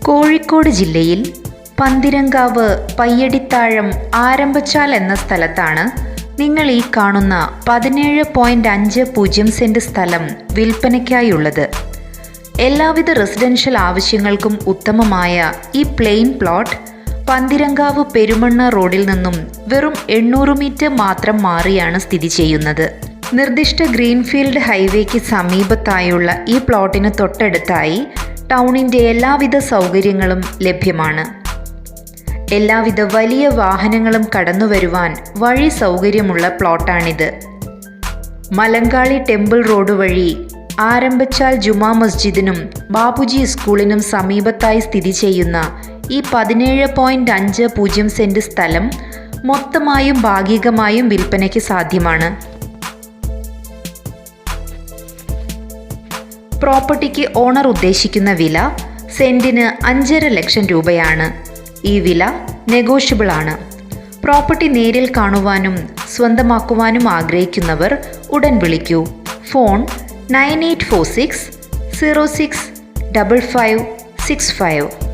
കോഴിക്കോട് ജില്ലയിൽ പന്തിരങ്കാവ് പയ്യടിത്താഴം ആരംഭച്ചാൽ എന്ന സ്ഥലത്താണ് നിങ്ങൾ ഈ കാണുന്ന 17.50 സെന്റ് സ്ഥലം വിൽപ്പനയ്ക്കായുള്ളത്. എല്ലാവിധ റെസിഡൻഷ്യൽ ആവശ്യങ്ങൾക്കും ഉത്തമമായ ഈ പ്ലെയിൻ പ്ലോട്ട് പന്തിരങ്കാവ് പെരുമണ്ണ റോഡിൽ നിന്നും വെറും 800 മീറ്റർ മാത്രം മാറിയാണ് സ്ഥിതി ചെയ്യുന്നത്. നിർദ്ദിഷ്ട ഗ്രീൻഫീൽഡ് ഹൈവേക്ക് സമീപത്തായുള്ള ഈ പ്ലോട്ടിന് തൊട്ടടുത്തായി ടൗണിൻ്റെ എല്ലാവിധ സൗകര്യങ്ങളും ലഭ്യമാണ്. എല്ലാവിധ വലിയ വാഹനങ്ങളും കടന്നുവരുവാൻ വഴി സൗകര്യമുള്ള പ്ലോട്ടാണിത്. മലങ്കാളി ടെമ്പിൾ റോഡ് വഴി ആരംഭച്ചാൽ ജുമാ മസ്ജിദിനും ബാബുജി സ്കൂളിനും സമീപത്തായി സ്ഥിതി ചെയ്യുന്ന ഈ 17.50 സെന്റ് സ്ഥലം മൊത്തമായും ഭാഗികമായും വിൽപ്പനയ്ക്ക് സാധ്യമാണ്. പ്രോപ്പർട്ടിക്ക് ഓണർ ഉദ്ദേശിക്കുന്ന വില സെന്റിന് 5.5 ലക്ഷം രൂപയാണ്. ഈ വില നെഗോഷ്യബിൾ ആണ്. പ്രോപ്പർട്ടി നേരിൽ കാണുവാനും സ്വന്തമാക്കുവാനും ആഗ്രഹിക്കുന്നവർ ഉടൻ വിളിക്കൂ. ഫോൺ 9846 06 5565.